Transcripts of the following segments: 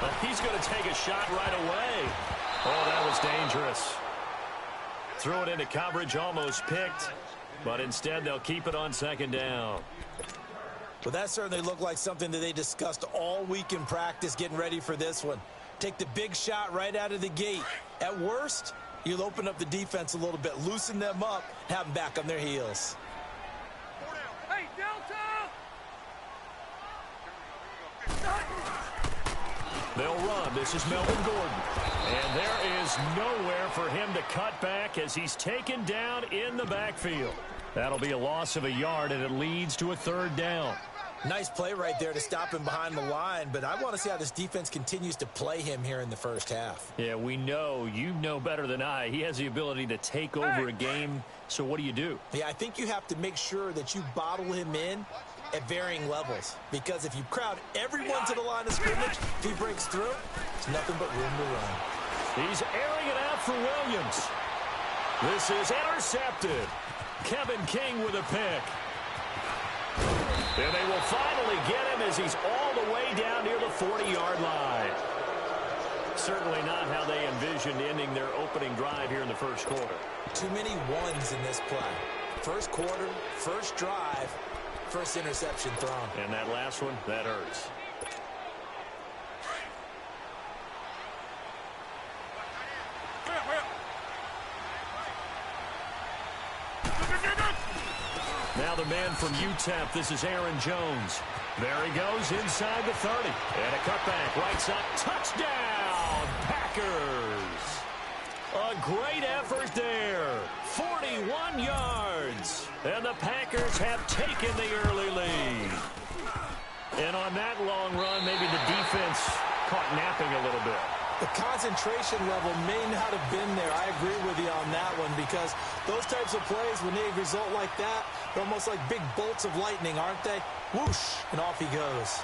Well, he's going to take a shot right away. Oh, that was dangerous. Threw it into coverage, almost picked, but instead they'll keep it on second down. Well, that certainly looked like something that they discussed all week in practice getting ready for this one. Take the big shot right out of the gate. At worst, you'll open up the defense a little bit, loosen them up, have them back on their heels. Hey, Delta! They'll run. This is Melvin Gordon. And there is nowhere for him to cut back as he's taken down in the backfield. That'll be a loss of a yard, and it leads to a third down. Nice play right there to stop him behind the line, but I want to see how this defense continues to play him here in the first half. Yeah, we know. You know better than I. He has the ability to take over a game, so what do? Yeah, I think you have to make sure that you bottle him in at varying levels, because if you crowd everyone to the line of scrimmage, if he breaks through, there's nothing but room to run. He's airing it out for Williams. This is intercepted. Kevin King with a pick. And they will finally get him as he's all the way down near the 40-yard line. Certainly not how they envisioned ending their opening drive here in the first quarter. Too many ones in this play. First quarter, first drive, first interception thrown. And that last one, that hurts. Now the man from UTEP, this is Aaron Jones. There he goes inside the 30. And a cutback, right side, touchdown, Packers. A great effort there, 41 yards. And the Packers have taken the early lead. And on that long run, maybe the defense caught napping a little bit. The concentration level may not have been there. I agree with you on that one, because those types of plays, when they result like that, they're almost like big bolts of lightning, aren't they? Whoosh, and off he goes.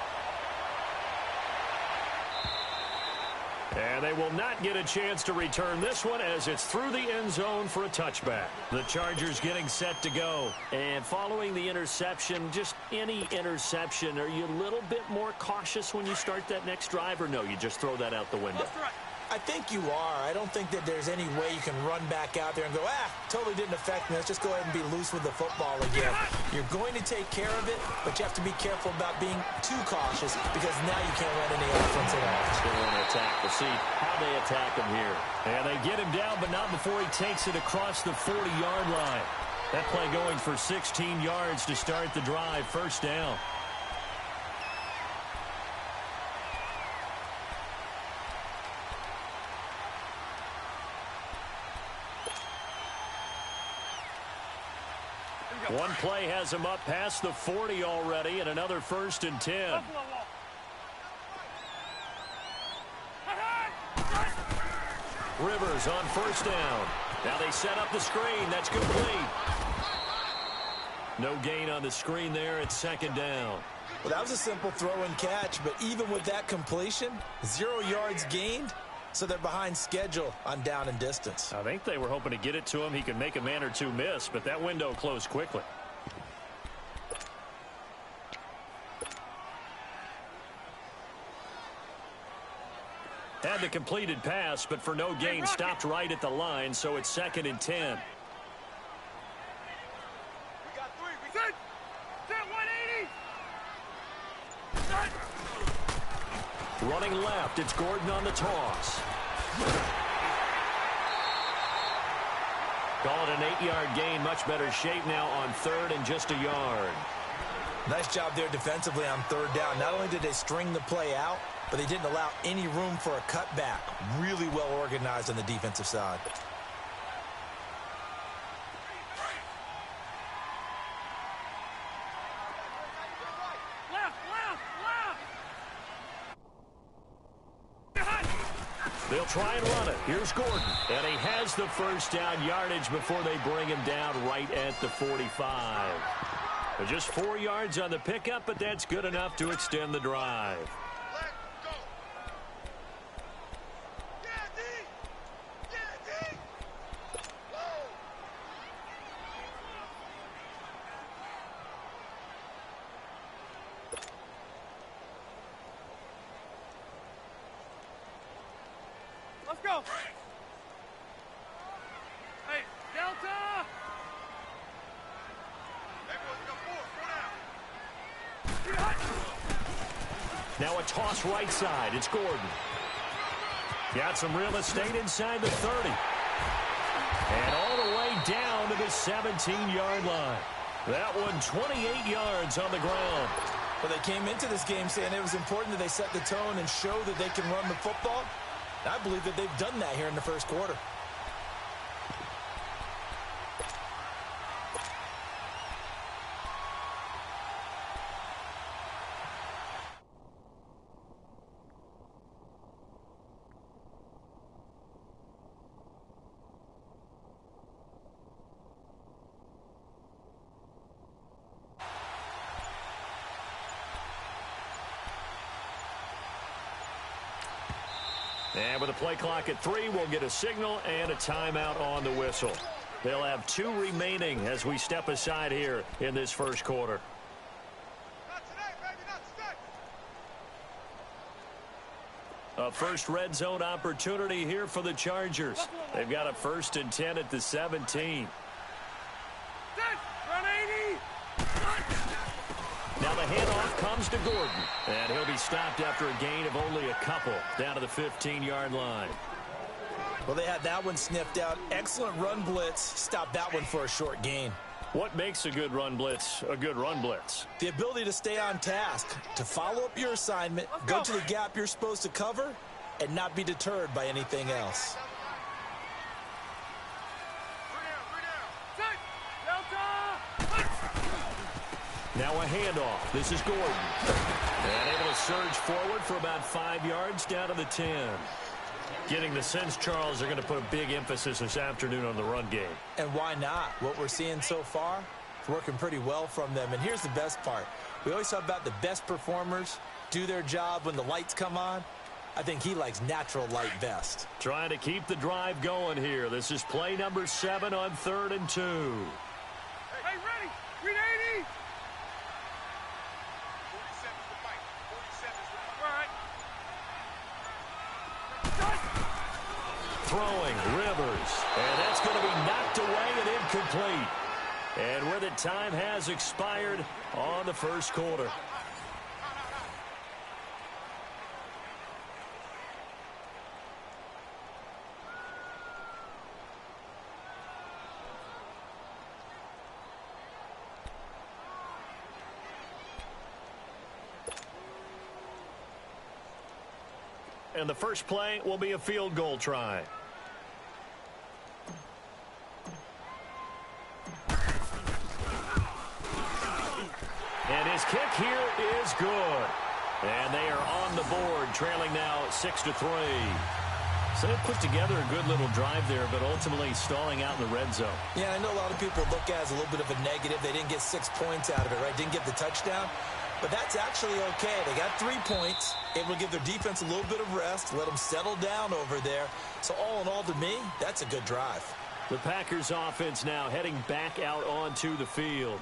And they will not get a chance to return this one as it's through the end zone for a touchback. The Chargers getting set to go. And following the interception, just any interception, are you a little bit more cautious when you start that next drive, or no, you just throw that out the window? I think you are. I don't think that there's any way you can run back out there and go, totally didn't affect me. Let's just go ahead and be loose with the football again. You're going to take care of it, but you have to be careful about being too cautious, because now you can't run any offense at all. They want to attack. We'll see how they attack him here. And they get him down, but not before he takes it across the 40-yard line. That play going for 16 yards to start the drive. First down. One play has him up past the 40 already, and another 1st and 10. Rivers on first down. Now they set up the screen. That's complete. No gain on the screen there. It's second down. Well, that was a simple throw and catch, but even with that completion, 0 yards gained, so they're behind schedule on down and distance. I think they were hoping to get it to him. He could make a man or two miss, but that window closed quickly. Had the completed pass, but for no gain, stopped right at the line, so it's 2nd and 10. We got 3. We set 180. Running left, it's Gordon on the toss. Call it an 8-yard gain. Much better shape now on 3rd and just a yard. Nice job there defensively on 3rd down. Not only did they string the play out, but they didn't allow any room for a cutback. Really well organized on the defensive side. They'll try and run it. Here's Gordon. And he has the first down yardage before they bring him down right at the 45. Just 4 yards on the pickup, but that's good enough to extend the drive. Let's go. Hey, Delta. Hey, boys, we got 4 down. Now a toss right side. It's Gordon. Got some real estate inside the 30. And all the way down to the 17-yard line. That one 28 yards on the ground. Well, they came into this game saying it was important that they set the tone and show that they can run the football. I believe that they've done that here in the first quarter. And with a play clock at 3, we'll get a signal and a timeout on the whistle. They'll have 2 remaining as we step aside here in this first quarter. Not today, baby, not today. A first red zone opportunity here for the Chargers. They've got a 1st and 10 at the 17. Run 80. Now the handoff comes to Gordon, and he'll be stopped after a gain of only a couple down to the 15-yard line. Well, they had that one sniffed out. Excellent run blitz. Stopped that one for a short gain. What makes a good run blitz a good run blitz? The ability to stay on task, to follow up your assignment, go to the gap you're supposed to cover, and not be deterred by anything else. 3 down. Delta. Now a handoff. This is Gordon. And able to surge forward for about 5 yards down to the 10. Getting the sense, Charles, they're going to put a big emphasis this afternoon on the run game. And why not? What we're seeing so far, it's working pretty well from them. And here's the best part. We always talk about the best performers do their job when the lights come on. I think he likes natural light best. Trying to keep the drive going here. This is play number 7 on 3rd and 2. Hey, ready. Read 80. 47's the fight. 47's the fight. All right. Throwing, Rivers. And that's going to be knocked away and incomplete. And with it, time has expired on the first quarter. And the first play will be a field goal try. And his kick here is good. And they are on the board, trailing now 6-3. So they put together a good little drive there, but ultimately stalling out in the red zone. Yeah, I know a lot of people look at it as a little bit of a negative. They didn't get 6 points out of it, right? Didn't get the touchdown. But that's actually okay. They got 3 points, able to give their defense a little bit of rest, let them settle down over there. So all in all, to me, that's a good drive. The Packers offense now heading back out onto the field.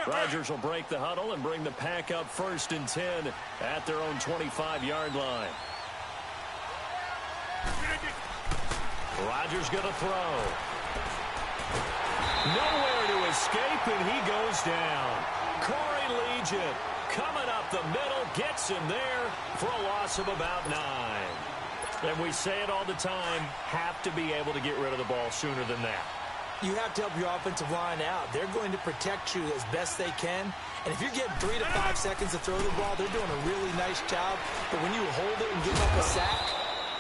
Rodgers will break the huddle and bring the pack up 1st and 10 at their own 25-yard line. Rodgers going to throw. Nowhere to escape, and he goes down. Corey Legion coming up the middle, gets him there for a loss of about 9. And we say it all the time, have to be able to get rid of the ball sooner than that. You have to help your offensive line out. They're going to protect you as best they can. And if you're getting 3 to 5 seconds to throw the ball, they're doing a really nice job. But when you hold it and give up a sack,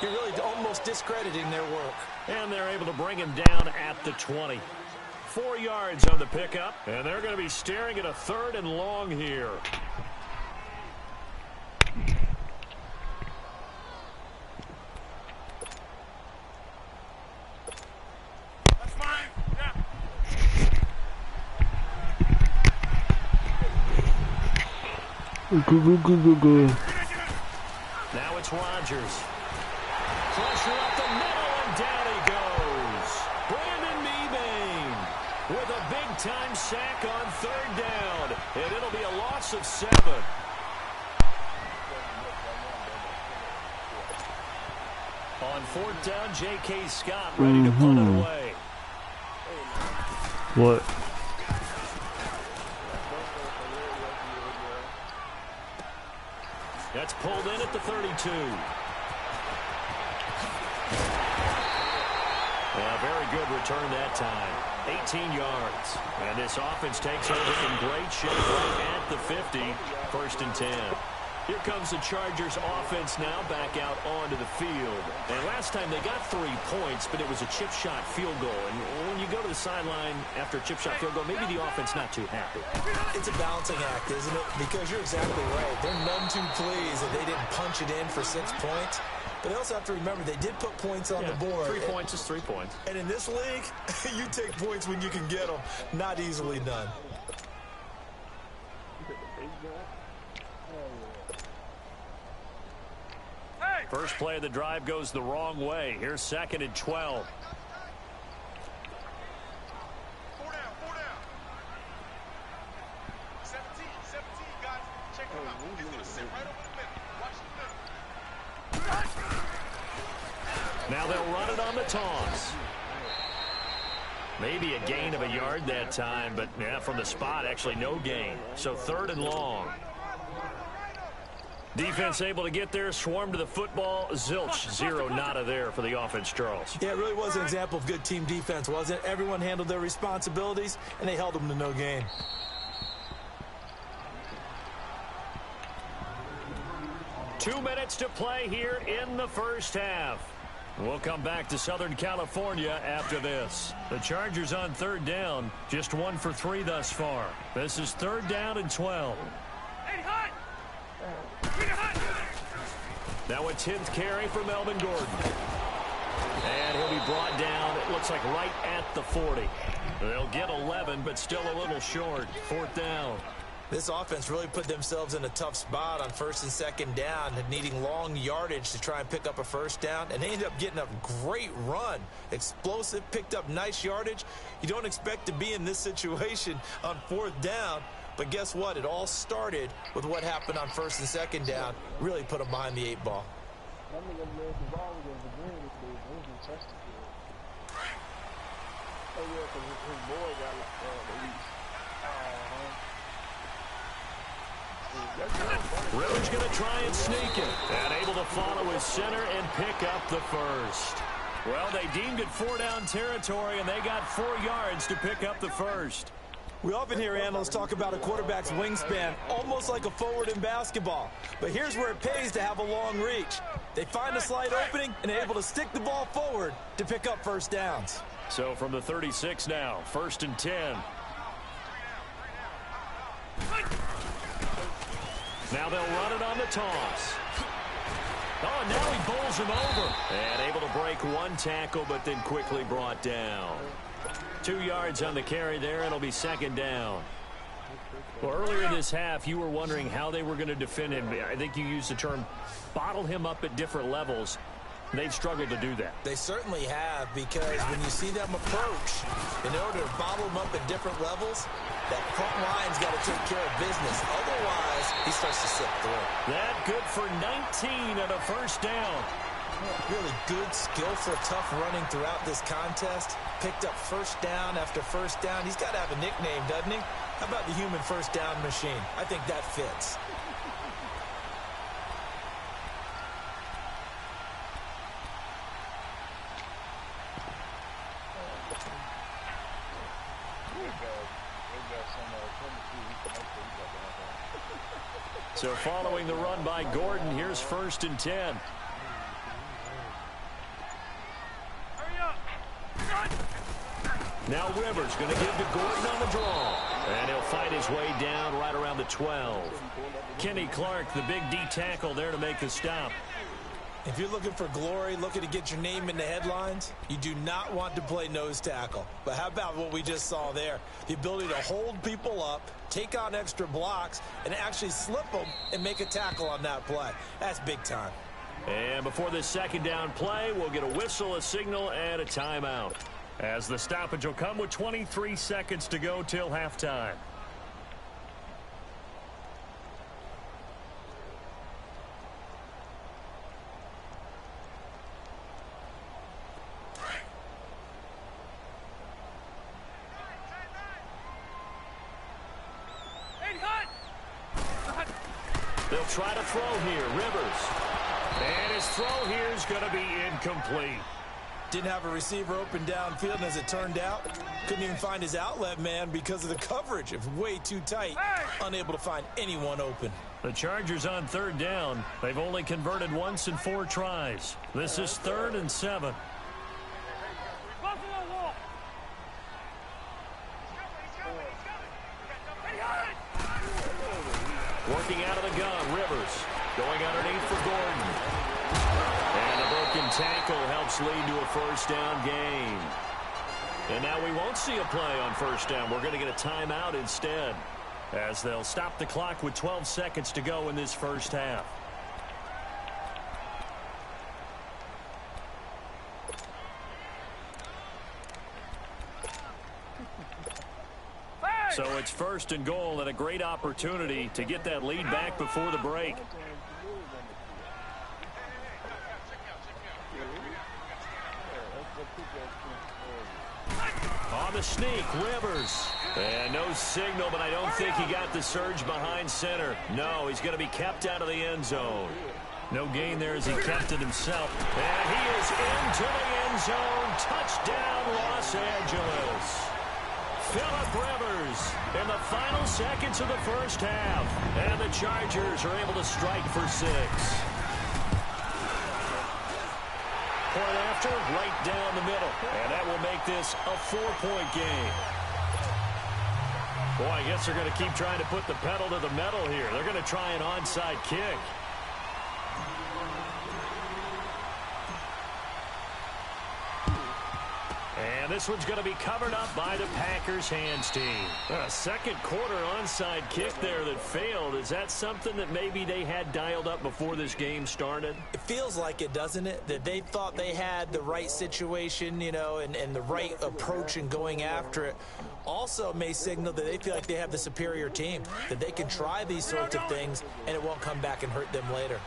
you're really almost discrediting their work. And they're able to bring him down at the 20. 4 yards on the pickup, and they're going to be staring at a 3rd and long here. That's fine. Yeah. Now it's Rodgers. Pressure up the middle, and down he goes. with a big-time sack on third down. And it'll be a loss of 7. On fourth down, J.K. Scott ready to punt it away. What? That's pulled in at the 32. A very good return that time. 18 yards. And this offense takes over in great shape right at the 50. First and 10. Here comes the Chargers offense now back out onto the field. And last time they got 3 points, but it was a chip shot field goal. And when you go to the sideline after a chip shot field goal, maybe the offense not too happy. It's a balancing act, isn't it? Because you're exactly right. They're none too pleased that they didn't punch it in for 6 points. But they also have to remember they did put points on the board. 3 points is 3 points. And in this league, you take points when you can get them. Not easily done. First play of the drive goes the wrong way. Here's 2nd and 12. 4 down, 4 down. 17, guys. Check him out. He's going to sit right over the middle. Watch the middle. Now they'll run it on the toss. Maybe a gain of a yard that time, but yeah, from the spot, actually no gain. So 3rd and long. Defense able to get there, swarm to the football. Zilch, 0 nada there for the offense, Charles. Yeah, it really was an example of good team defense, wasn't it? Everyone handled their responsibilities, and they held them to no gain. Two minutes to play here in the first half. We'll come back to Southern California after this. The Chargers on 3rd down, just 1 for 3 thus far. This is 3rd down and 12. Hey, hot! Now a 10th carry for Melvin Gordon. And he'll be brought down, it looks like right at the 40. They'll get 11, but still a little short. 4th down. This offense really put themselves in a tough spot on 1st and 2nd down, needing long yardage to try and pick up a 1st down, and they ended up getting a great run. Explosive, picked up nice yardage. You don't expect to be in this situation on 4th down, but guess what? It all started with what happened on 1st and 2nd down. Really put them behind the 8 ball. Ridder's going to try and sneak it. And able to follow his center and pick up the 1st. Well, they deemed it 4-down territory, and they got 4 yards to pick up the 1st. We often hear analysts talk about a quarterback's wingspan, almost like a forward in basketball. But here's where it pays to have a long reach. They find a slight opening and are able to stick the ball forward to pick up 1st downs. So from the 36 now, 1st and 10. Now they'll run it on the toss. Oh, now he bowls him over. And able to break 1 tackle, but then quickly brought down. 2 yards on the carry there, and it'll be 2nd down. Well, earlier in this half, you were wondering how they were going to defend him. I think you used the term bottle him up at different levels. They've struggled to do that. They certainly have, because when you see them approach, in order to bottle them up at different levels, that front line's got to take care of business. Otherwise, he starts to slip through. That good for 19 and a 1st down. Really good, skillful, tough running throughout this contest. Picked up 1st down after 1st down. He's got to have a nickname, doesn't he? How about the human 1st down machine? I think that fits. So following the run by Gordon, here's 1st and 10. Now Rivers going to give to Gordon on the draw. And he'll fight his way down right around the 12. Kenny Clark, the big D tackle there to make the stop. If you're looking for glory, looking to get your name in the headlines, you do not want to play nose tackle. But how about what we just saw there? The ability to hold people up, take on extra blocks, and actually slip them and make a tackle on that play. That's big time. And before this 2nd down play, we'll get a whistle, a signal, and a timeout. As the stoppage will come with 23 seconds to go till halftime. They'll try to throw here. Rivers. And his throw here is going to be incomplete. Didn't have a receiver open downfield, and as it turned out, couldn't even find his outlet man because of the coverage. It was way too tight. Unable to find anyone open. The Chargers on third down. They've only converted once in 4 tries. This is 3rd and 7. Working out of the gun, Rivers. Going underneath for Gordon. And a broken tackle helps lead to a first down gain. And now we won't see a play on first down. We're going to get a timeout instead, as they'll stop the clock with 12 seconds to go in this first half. So it's 1st and goal, and a great opportunity to get that lead back before the break. On the sneak, Rivers. And no signal, but I don't think he got the surge behind center. No, he's going to be kept out of the end zone. No gain there as he kept it himself. And he is into the end zone. Touchdown, Los Angeles. Phillip Rivers in the final seconds of the first half. And the Chargers are able to strike for 6. Point after, right down the middle. And that will make this a 4-point game. Boy, I guess they're going to keep trying to put the pedal to the metal here. They're going to try an onside kick. And this one's going to be covered up by the Packers hands team. A second quarter onside kick there that failed. Is that something that maybe they had dialed up before this game started? It feels like it, doesn't it? That they thought they had the right situation, you know, and the right approach in going after it. Also may signal that they feel like they have the superior team, that they can try these sorts of things and it won't come back and hurt them later.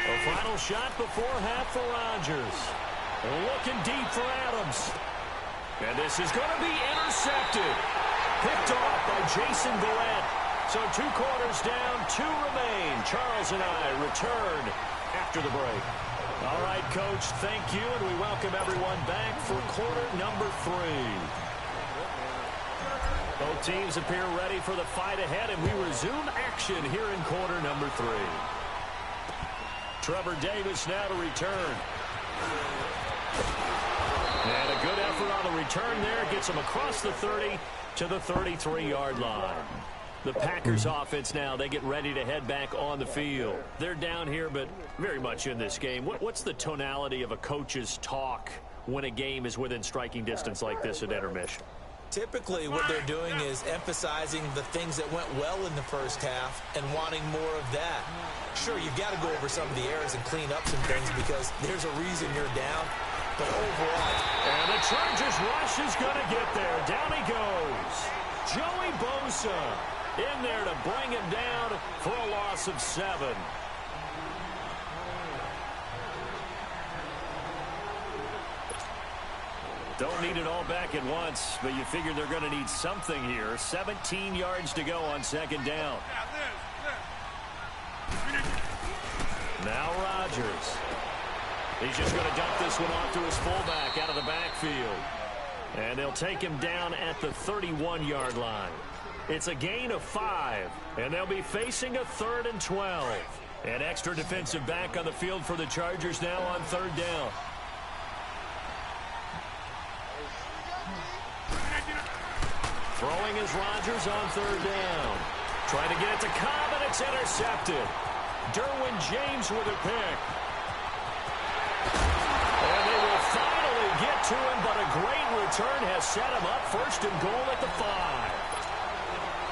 A final shot before half for Rodgers. Looking deep for Adams. And this is going to be intercepted. Picked off by Jason Garrett. So 2 quarters down, 2 remain. Charles and I return after the break. All right, Coach, thank you, and we welcome everyone back for quarter number 3. Both teams appear ready for the fight ahead, and we resume action here in quarter number 3. Trevor Davis now to return. And a good effort on the return there. Gets him across the 30 to the 33-yard line. The Packers offense now, they get ready to head back on the field. They're down here, but very much in this game. What's the tonality of a coach's talk when a game is within striking distance like this at intermission? Typically, what they're doing is emphasizing the things that went well in the first half and wanting more of that. Sure, you've got to go over some of the errors and clean up some things because there's a reason you're down. But overall... And the Chargers rush is going to get there. Down he goes. Joey Bosa in there to bring him down for a loss of 7. Don't need it all back at once, but you figure they're going to need something here. 17 yards to go on second down. Now Rodgers. He's just going to dump this one off to his fullback out of the backfield. And they'll take him down at the 31-yard line. It's a gain of 5, and they'll be facing a 3rd and 12. An extra defensive back on the field for the Chargers now on 3rd down. Throwing is Rodgers on 3rd down. Trying to get it to Cobb, and it's intercepted. Derwin James with a pick. And they will finally get to him, but a great return has set him up 1st and goal at the 5.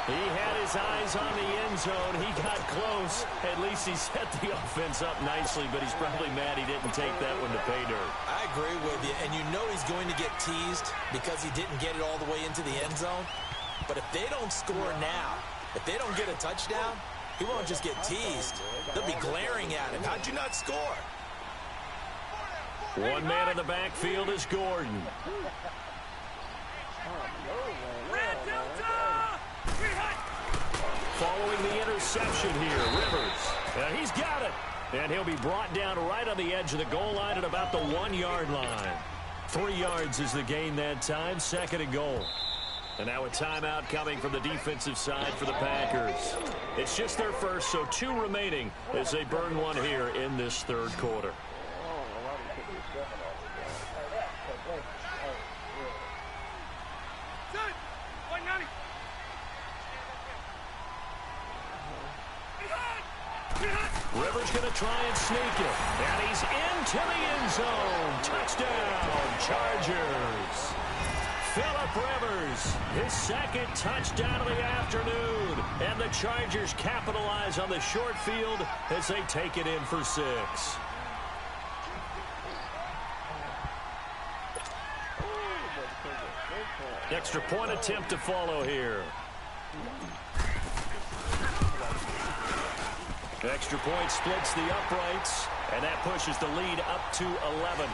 He had his eyes on the end zone. He got close. At least he set the offense up nicely, but he's probably mad he didn't take that one to pay dirt. I agree with you, and you know he's going to get teased because he didn't get it all the way into the end zone. But if they don't score now, if they don't get a touchdown, he won't just get teased. They'll be glaring at him. How'd you not score? One man in the backfield is Gordon. Following the interception here, Rivers. He's got it. And he'll be brought down right on the edge of the goal line at about the 1-yard line. 3 yards is the gain that time, 2nd and goal. And now a timeout coming from the defensive side for the Packers. It's just their first, so 2 remaining as they burn one here in this 3rd quarter. Rivers going to try and sneak it. And he's into the end zone. Touchdown, Chargers. Phillip Rivers, his 2nd touchdown of the afternoon. And the Chargers capitalize on the short field as they take it in for 6. Extra point attempt to follow here. Extra point splits the uprights, and that pushes the lead up to 11.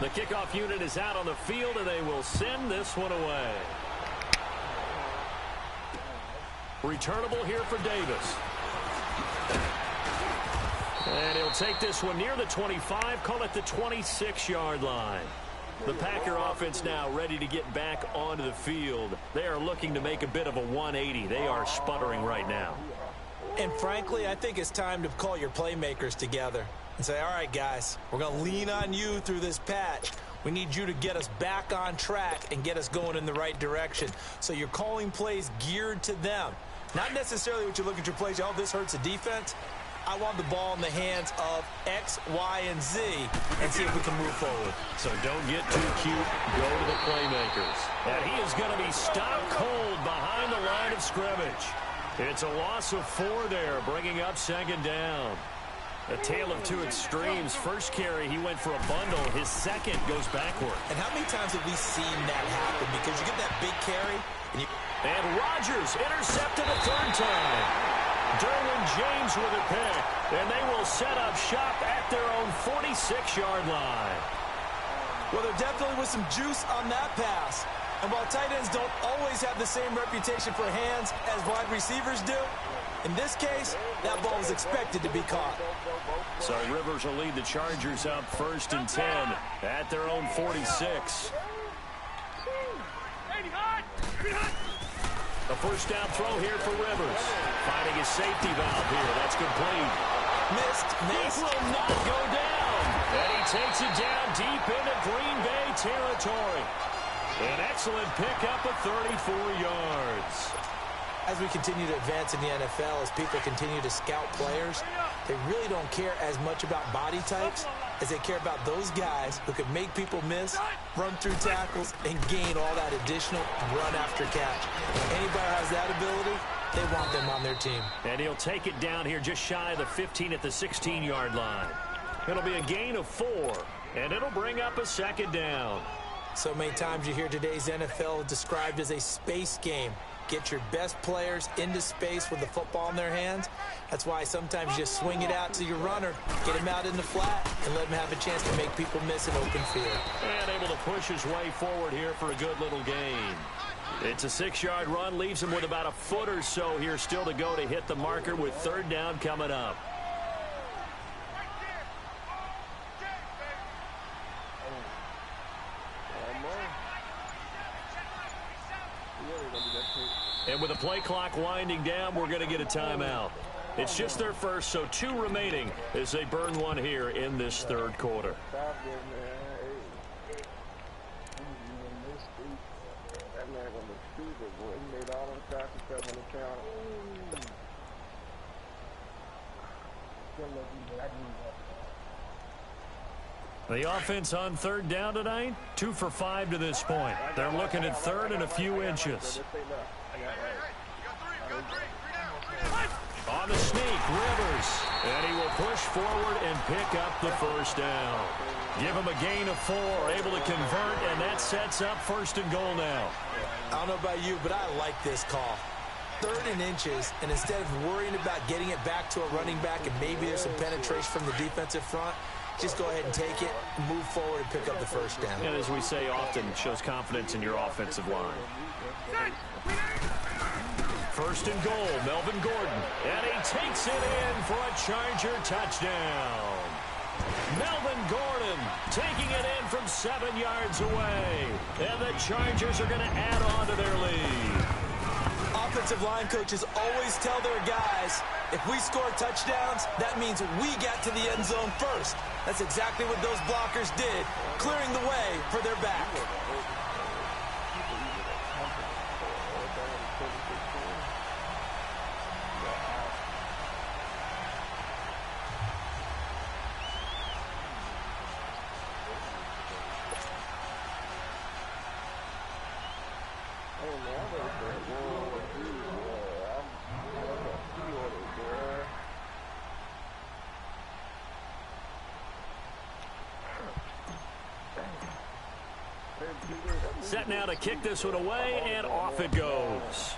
The kickoff unit is out on the field, and they will send this one away. Returnable here for Davis. And he'll take this one near the 25, call it the 26-yard line. The Packer offense now ready to get back onto the field. They are looking to make a bit of a 180. They are sputtering right now. And frankly, I think it's time to call your playmakers together and say, all right, guys, we're going to lean on you through this patch. We need you to get us back on track and get us going in the right direction. So you're calling plays geared to them. Not necessarily what you look at your plays, oh, this hurts the defense. I want the ball in the hands of X, Y, and Z and see if we can move forward. So don't get too cute. Go to the playmakers. And he is going to be stopped cold behind the line of scrimmage. It's a loss of 4 there, bringing up 2nd down. A tale of 2 extremes. First carry, he went for a bundle. His 2nd goes backward. And how many times have we seen that happen? Because you get that big carry, and Rodgers intercepted a 3rd time. Derwin James with a pick. And they will set up shop at their own 46-yard line. Well, there definitely was some juice on that pass. And while tight ends don't always have the same reputation for hands as wide receivers do, in this case, that ball was expected to be caught. So Rivers will lead the Chargers up 1st and 10 at their own 46. A 1st down throw here for Rivers. Finding his safety valve here. That's complete. Missed. He will not go down. And he takes it down deep into Green Bay territory. An excellent pickup of 34 yards. As we continue to advance in the NFL, as people continue to scout players, they really don't care as much about body types as they care about those guys who can make people miss, run through tackles, and gain all that additional run after catch. Anybody who has that ability, they want them on their team. And he'll take it down here just shy of the 15 at the 16-yard line. It'll be a gain of 4, and it'll bring up a 2nd down. So many times you hear today's NFL described as a space game. Get your best players into space with the football in their hands. That's why sometimes you just swing it out to your runner, get him out in the flat, and let him have a chance to make people miss an open field. And able to push his way forward here for a good little gain. It's a 6-yard run, leaves him with about a foot or so here still to go to hit the marker with 3rd down coming up. And with the play clock winding down, we're going to get a timeout. It's just their first, so 2 remaining as they burn one here in this 3rd quarter. The offense on third down tonight, 2 for 5 to this point. They're looking at third and a few inches. On the sneak, Rivers. And he will push forward and pick up the first down. Give him a gain of 4, able to convert, and that sets up first and goal now. I don't know about you, but I like this call. Third and inches, and instead of worrying about getting it back to a running back and maybe there's some penetration from the defensive front, just go ahead and take it, move forward, and pick up the first down. And as we say often, shows confidence in your offensive line. First and goal, Melvin Gordon. And he takes it in for a Charger touchdown. Melvin Gordon taking it in from 7 yards away. And the Chargers are going to add on to their lead. Offensive line coaches always tell their guys, if we score touchdowns, that means we got to the end zone first. That's exactly what those blockers did, clearing the way for their back. Set now to kick this one away, and off it goes.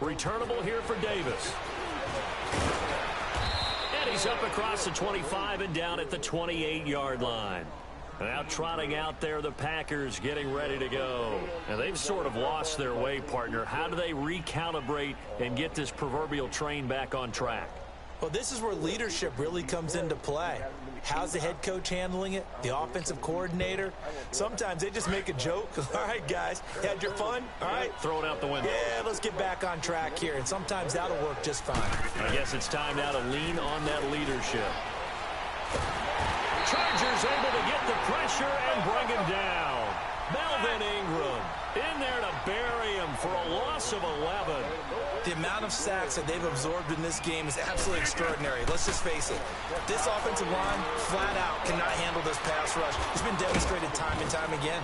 Returnable here for Davis. And he's up across the 25 and down at the 28-yard line. Now trotting out there, the Packers getting ready to go. Now they've sort of lost their way, partner. How do they recalibrate and get this proverbial train back on track? Well, this is where leadership really comes into play. How's the head coach handling it? The offensive coordinator? Sometimes they just make a joke. All right, guys, had your fun? All right. Throw it out the window. Yeah, let's get back on track here. And sometimes that'll work just fine. I guess it's time now to lean on that leadership. Chargers able to get the pressure and bring him down. Melvin Ingram in there to bury him for a loss of 11. The amount of sacks that they've absorbed in this game is absolutely extraordinary. Let's just face it. This offensive line, flat out, cannot handle this pass rush. It's been demonstrated time and time again.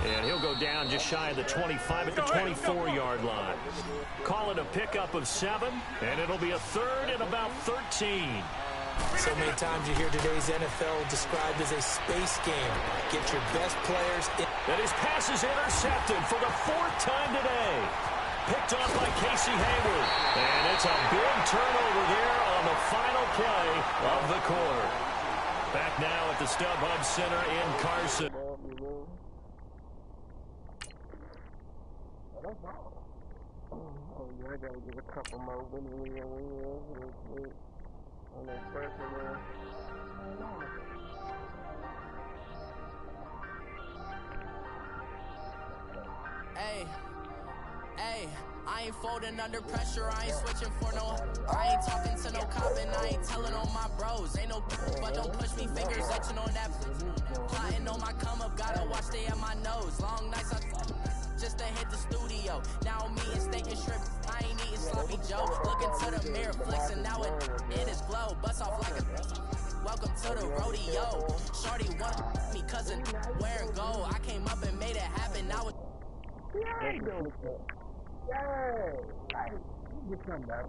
And he'll go down just shy of the 25 at the 24-yard line. Call it a pickup of 7, and it'll be a third and about 13. So many times you hear today's NFL described as a space game. Get your best players in. And his pass is intercepted for the 4th time today. Picked off by Casey Hayward. And it's a big turnover there on the final play of the quarter. Back now at the StubHub Center in Carson. I gotta get a couple more wins on that first one. Hey, I ain't folding under pressure, I ain't switching for no. I ain't talking to no cop and I ain't telling on my bros. Ain't no but don't push me, fingers itching on that. Plotting on my come up, gotta watch stay at my nose. Long nights I just to hit the studio. Now me and steak and shrimp, I ain't eating sloppy Joe. Looking to the mirror, flexing now it is glow. Bust off like a welcome to the rodeo. Shorty want me cousin wearing gold. I came up and made it happen, now it's Yeah, get some back.